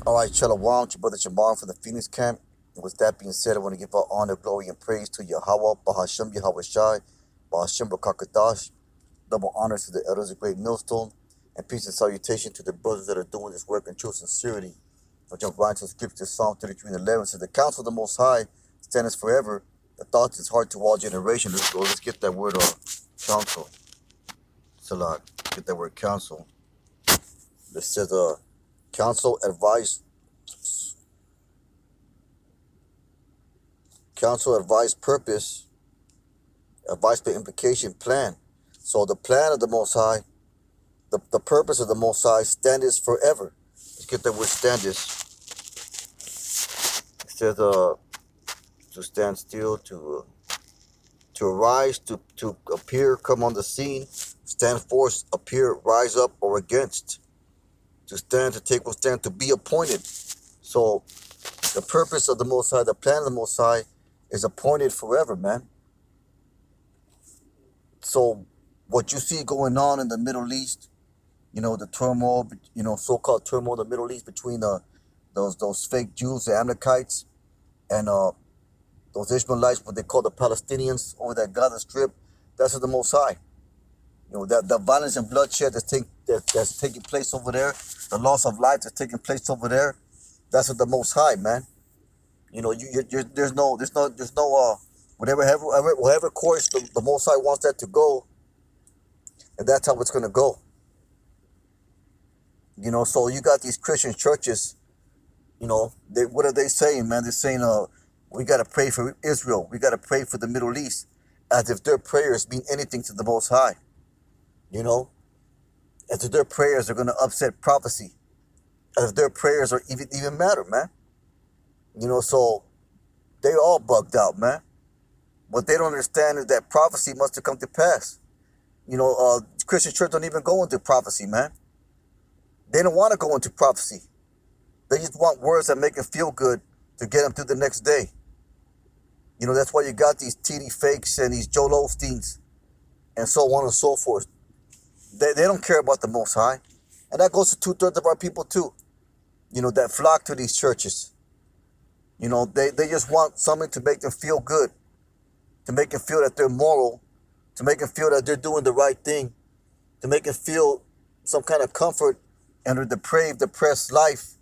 Alright, Shalom, it's your brother Jamar from the Phoenix camp. And with that being said, I want to give all honor, glory, and praise to Yahweh, Bahashem Yahweh Shai, Bahashem Rakakadash. Double honors to the elders of Great Millstone, and peace and salutation to the brothers that are doing this work in true sincerity. I'll jump right into scripture, Psalm 33 and 11 says, "The counsel of the Most High standeth forever, the thoughts is heart to all generations." Let's go, let's get that word counsel. Salat, get that word counsel. This says, counsel, advice, purpose, advice by implication, plan. So the plan of the Most High, the purpose of the Most High standeth forever. Let's get that word standeth. It says to stand still, to arise, to appear, come on the scene, stand forth, appear, rise up, or against. To stand, to take, will stand, to be appointed. So the purpose of the Most High, the plan of the Most High is appointed forever, man. So what you see going on in the Middle East, the turmoil, so-called turmoil in the Middle East between those fake Jews, the Amalekites, and those Ishmaelites, what they call the Palestinians over that Gaza Strip, that's of the Most High. That violence and bloodshed that's taking place over there, the loss of life that's taking place over there, that's of the Most High, man. There's no whatever course the Most High wants that to go, and that's how it's gonna go. So you got these Christian churches, what are they saying, man? They're saying, we gotta pray for Israel, we gotta pray for the Middle East, as if their prayers mean anything to the Most High. As if their prayers are gonna upset prophecy, as if their prayers are even matter, man. So they all bugged out, man. What they don't understand is that prophecy must have come to pass. Christian church don't even go into prophecy, man. They don't want to go into prophecy. They just want words that make them feel good to get them through the next day. That's why you got these TD fakes and these Joel Osteens and so on and so forth. They don't care about the Most High. And that goes to 2/3 of our people too. That flock to these churches. They just want something to make them feel good, to make them feel that they're moral, to make them feel that they're doing the right thing, to make them feel some kind of comfort in their depraved, depressed life,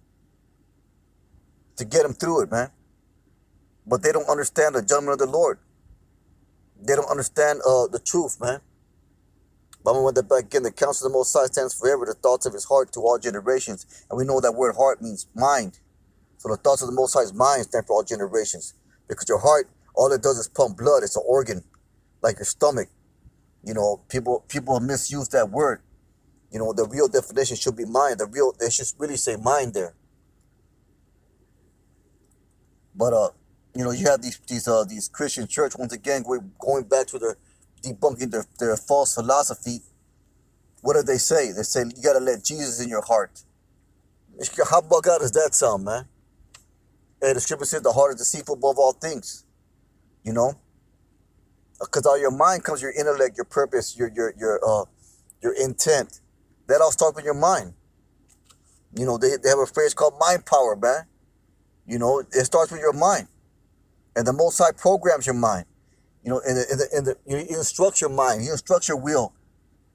to get them through it, man. But they don't understand the judgment of the Lord. They don't understand the truth, man. But I'm going to back again. The counsel of the Most High stands forever, the thoughts of his heart to all generations. And we know that word heart means mind. So the thoughts of the Most High's mind stand for all generations. Because your heart, all it does is pump blood. It's an organ, like your stomach. People have misused that word. The real definition should be mind. They should really say mind there. But you have these Christian church, once again, going back to their debunking their false philosophy. What do they say? They say you gotta let Jesus in your heart. How bug out does that sound, man? Hey, the scripture says the heart is deceitful above all things. Because out of your mind comes your intellect, your purpose, your intent. That all starts with your mind. They have a phrase called mind power, man. It starts with your mind, and the Most High programs your mind. You instruct your mind, you instruct your will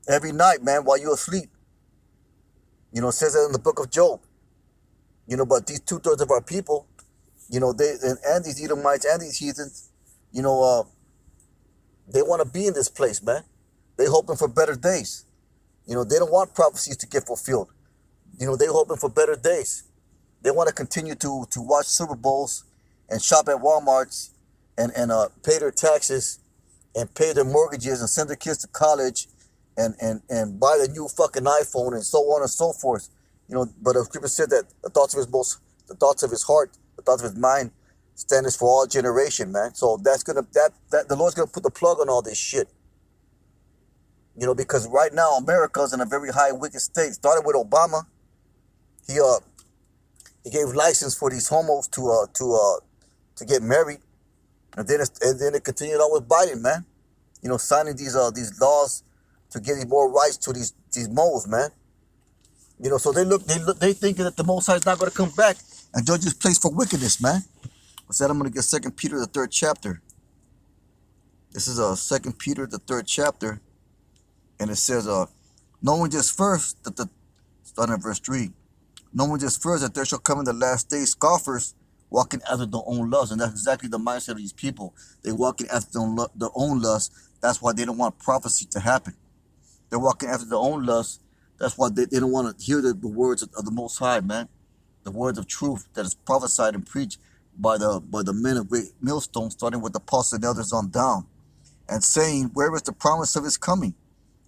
every night, man, while you're asleep. It says that in the book of Job. But these 2/3 of our people, and these Edomites and these heathens, they want to be in this place, man. They hoping for better days. They don't want prophecies to get fulfilled. They hoping for better days. They want to continue to watch Super Bowls and shop at Walmarts and pay their taxes and pay their mortgages and send their kids to college and buy the new fucking iPhone and so on and so forth. But the scripture said that the thoughts of his heart, the thoughts of his mind standeth for all generation, man. So the Lord's gonna put the plug on all this shit. Because right now America's in a very high wicked state. Started with Obama. He gave license for these homos to get married, and then it continued on with Biden, man. Signing these laws to give more rights to these moles, man. So they thinking that the Most High is not going to come back and judge this place for wickedness, man. I said I'm going to get Second Peter, the third chapter. This is Second Peter, the third chapter, and it says, knowing this first that starting at verse 3, knowing this first that there shall come in the last days scoffers walking after their own lust. And that's exactly the mindset of these people. They walking after their own lust. That's why they don't want prophecy to happen. They're walking after their own lust. That's why they don't want to hear the words of the Most High, man. The words of truth that is prophesied and preached by the men of great millstone, starting with the apostles and elders on down, and saying, where is the promise of his coming?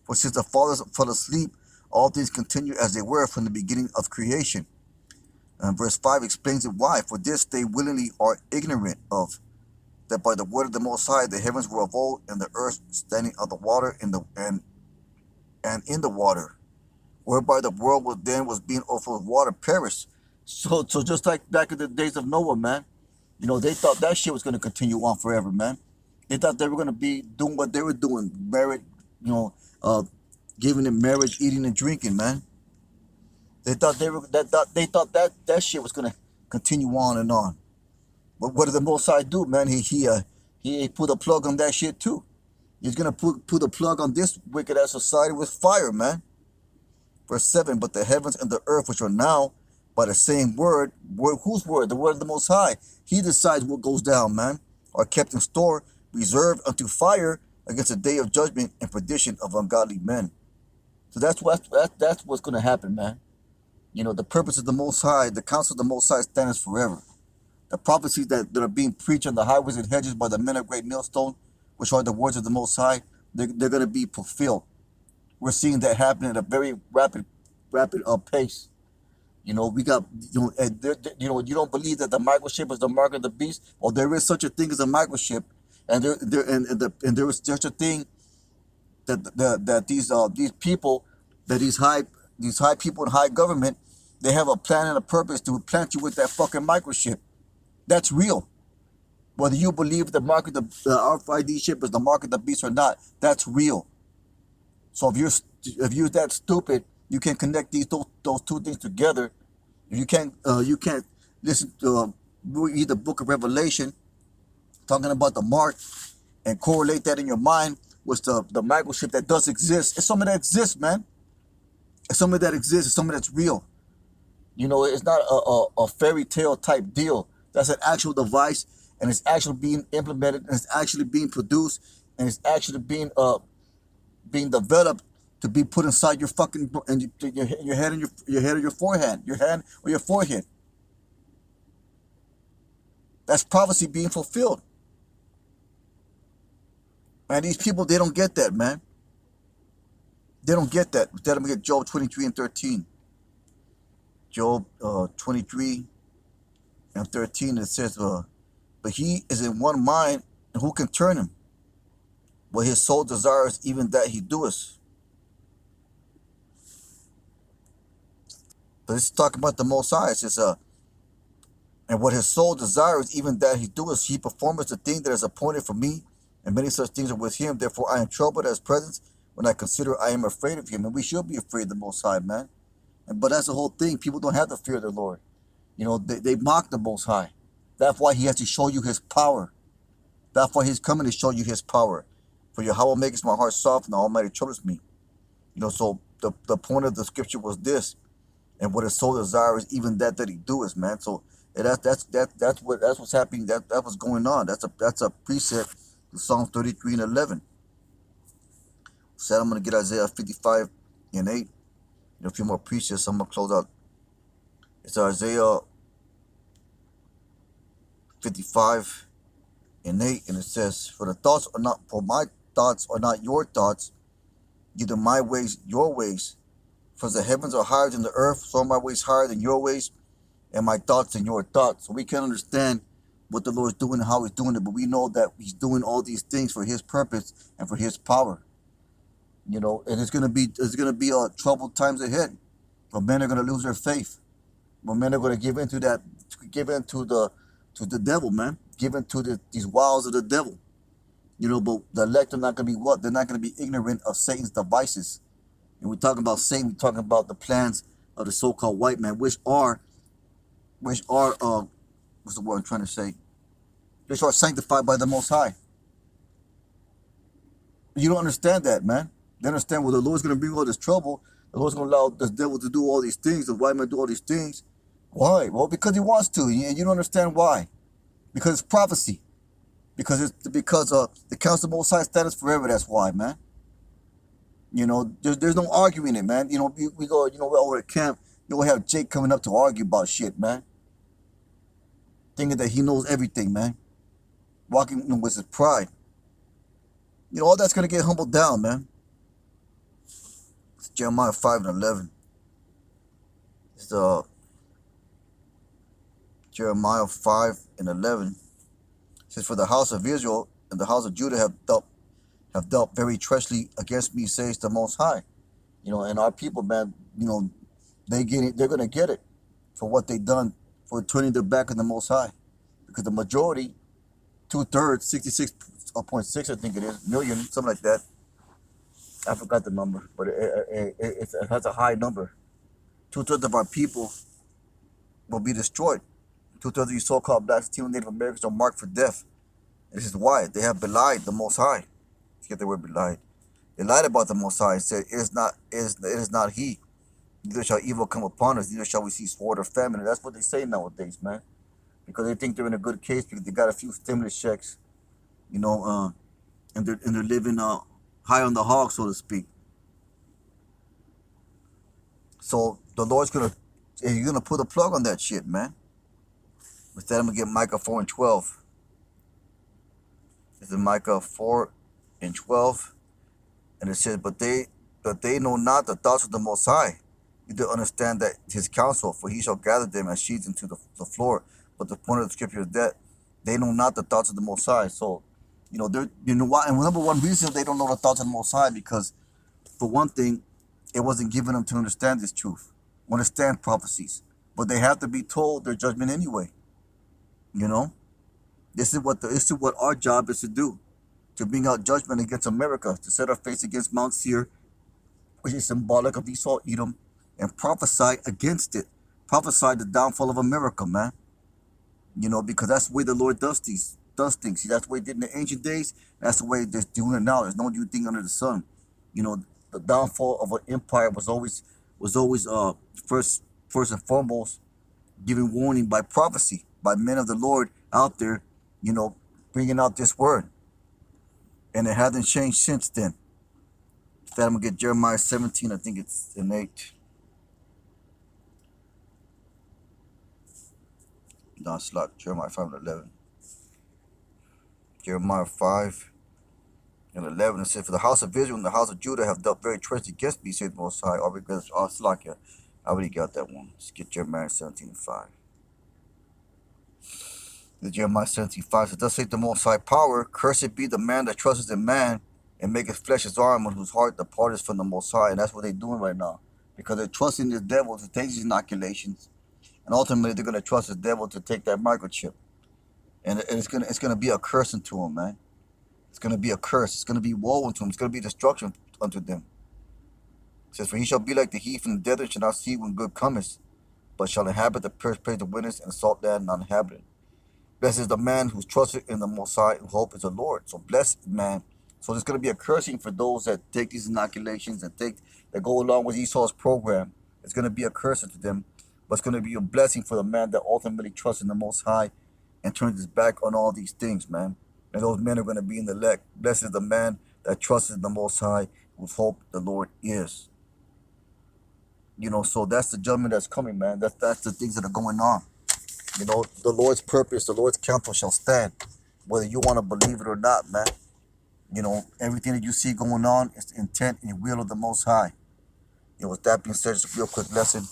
For since the fathers fell asleep, all things continue as they were from the beginning of creation. And verse 5 explains it why. For this they willingly are ignorant of, that by the word of the Most High the heavens were of old, and the earth standing on the water and in the water, whereby the world was being overflowed with water, perished. So just like back in the days of Noah, man, they thought that shit was going to continue on forever, man. They thought they were going to be doing what they were doing, married, giving in marriage, eating and drinking, man. They thought that shit was going to continue on and on. But what did the Most High do, man? He put a plug on that shit too. He's going to put a plug on this wicked ass society with fire, man. Verse 7, but the heavens and the earth, which are now by the same word, whose word? The word of the Most High. He decides what goes down, man, are kept in store, reserved unto fire against the day of judgment and perdition of ungodly men. So that's what's going to happen, man. The purpose of the Most High, the counsel of the Most High stands forever. The prophecies that are being preached on the highways and hedges by the men of great millstone, which are the words of the Most High, they're going to be fulfilled. We're seeing that happen at a very rapid pace. We got, you don't believe that the microchip is the mark of the beast? Well, there is such a thing as a microchip, and there is such a thing that these people, that these high people in high government, they have a plan and a purpose to plant you with that fucking microchip. That's real. Whether you believe the mark of the RFID chip is the mark of the beast or not, that's real. So if you're that stupid, you can connect those two things together. You can't listen to read the book of Revelation, talking about the mark, and correlate that in your mind with the microchip that does exist. It's something that exists, man. It's something that exists. It's something that's real. It's not a fairy tale type deal. That's an actual device, and it's actually being implemented, and it's actually being produced, and it's actually being developed to be put inside your fucking your head and your head or your forehead, your hand or your forehead. That's prophecy being fulfilled. And these people, they don't get that, man. They don't get that. Let me get Job 23 and 13. Job 23 and 13, it says, but he is in one mind, and who can turn him? What his soul desires, even that he doeth. But it's talking about the Most High. It says, and what his soul desires, even that he doeth, he performeth the thing that is appointed for me, and many such things are with him. Therefore I am troubled at his presence. When I consider, I am afraid of him. And we should be afraid of the Most High, man. But that's the whole thing. People don't have to fear the Lord. They mock the Most High. That's why he has to show you his power. That's why he's coming to show you his power. For Yahweh makes my heart soft, and the Almighty troubles me. So the point of the scripture was this, and what his soul desires, even that he doeth, man. So that's what's happening. That was going on. That's a precept to Psalm 33 and 11. Said I'm gonna get Isaiah 55 and 8. A few more precepts. I'm gonna close out. It's Isaiah 55 and 8, and it says, for my thoughts are not your thoughts, neither my ways your ways. For the heavens are higher than the earth, so are my ways higher than your ways, and my thoughts than your thoughts. So we can't understand what the Lord's doing and how he's doing it, but we know that he's doing all these things for his purpose and for his power. And it's gonna be troubled times ahead. But men are gonna lose their faith. But men are gonna give in to the devil, man. Give in to these wiles of the devil. But the elect are not gonna be what? They're not gonna be ignorant of Satan's devices. And we're talking about Satan. We're talking about the plans of the so-called white man, which are what's the word I'm trying to say? Which are sanctified by the Most High. You don't understand that, man. They understand, well, the Lord's going to bring all this trouble. The Lord's going to allow the devil to do all these things, the white man do all these things. Why? Well, because he wants to, and you don't understand why. Because it's prophecy. Because the counsel of the Most High stands forever. That's why, man. You know, there's no arguing it, man. You know, we go, you know, we're over at camp. You will have Jake coming up to argue about shit, man. Thinking that he knows everything, man. Walking, you know, with his pride. You know, all that's going to get humbled down, man. It's Jeremiah 5:11. It's Jeremiah 5:11. It says, for the house of Israel and the house of Judah have dealt very treacherously against me, says the Most High. You know, and our people, man, you know, they're going to get it for what they done, for turning their back on the Most High. Because the majority, 2/3, 66.6, I think it is, million, something like that. I forgot the number, but it has a high number. 2/3 of our people will be destroyed. 2/3 of these so-called Black Latino Native Americans are marked for death. And this is why they have belied the Most High. Let's get the word belied. They lied about the Most High and said, it is not He. Neither shall evil come upon us, neither shall we see sword or famine. And that's what they say nowadays, man. Because they think they're in a good case because they got a few stimulus checks, you know, and they're living high on the hog, so to speak. So the Lord's He's gonna put a plug on that shit, man. With that, I'm gonna get Micah 4:12. This is Micah 4:12, and it says, but they know not the thoughts of the Most High. You do understand that His counsel, for He shall gather them as sheaves into the floor. But the point of the scripture is that they know not the thoughts of the Most High. So, you know, you know why? And number one reason they don't know the thoughts of the Most High, because for one thing, it wasn't given them to understand this truth, understand prophecies. But they have to be told their judgment anyway. You know, this is what our job is to do, to bring out judgment against America, to set our face against Mount Seir, which is symbolic of Esau, Edom, and prophesy against it. Prophesy the downfall of America, man. You know, because that's the way the Lord does things. See, that's the way He did in the ancient days. That's the way they're doing it now. There's no new thing under the sun. You know, the downfall of an empire was always first and foremost given warning by prophecy, by men of the Lord out there, you know, bringing out this word. And it hasn't changed since then. Instead, I'm going to get Jeremiah 17, I think it's in 8. No, it's like Jeremiah 5:11. Jeremiah 5:11, it says, for the house of Israel and the house of Judah have dealt very treacherously against me, says the Most High. I already got that one. Let's get Jeremiah 17:5. Jeremiah 17:5 says, thus saith the Most High power, cursed be the man that trusteth in man, and maketh flesh his arm, and whose heart departeth from the Most High. And that's what they're doing right now. Because they're trusting the devil to take these inoculations. And ultimately, they're going to trust the devil to take that microchip. And it's gonna be a curse unto them, man. It's going to be a curse. It's going to be woe unto them. It's going to be destruction unto them. It says, for he shall be like the heat from the desert, and shall not see when good cometh, but shall inhabit the place of the wilderness, and salt land not inhabited. Blessed is the man who's trusted in the Most High, who hope is the Lord. So blessed man. So there's going to be a cursing for those that take these inoculations and that go along with Esau's program. It's going to be a curse to them, but it's going to be a blessing for the man that ultimately trusts in the Most High and turns his back on all these things, man. And those men are going to be in the elect. Blessed is the man that trusts in the Most High, whose hope the Lord is. You know, so that's the judgment that's coming, man. That's the things that are going on. You know, the Lord's purpose, the Lord's counsel shall stand, whether you want to believe it or not, man. You know, everything that you see going on is the intent and will of the Most High. You know, with that being said, just a real quick lesson.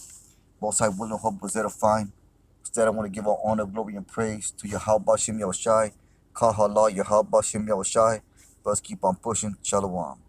Most High will and hope was edifying. Instead, I want to give all honor, glory, and praise to Yahweh Shem Yahushai. Kahala Yahweh Shem Yahushai. Let's keep on pushing. Shalom.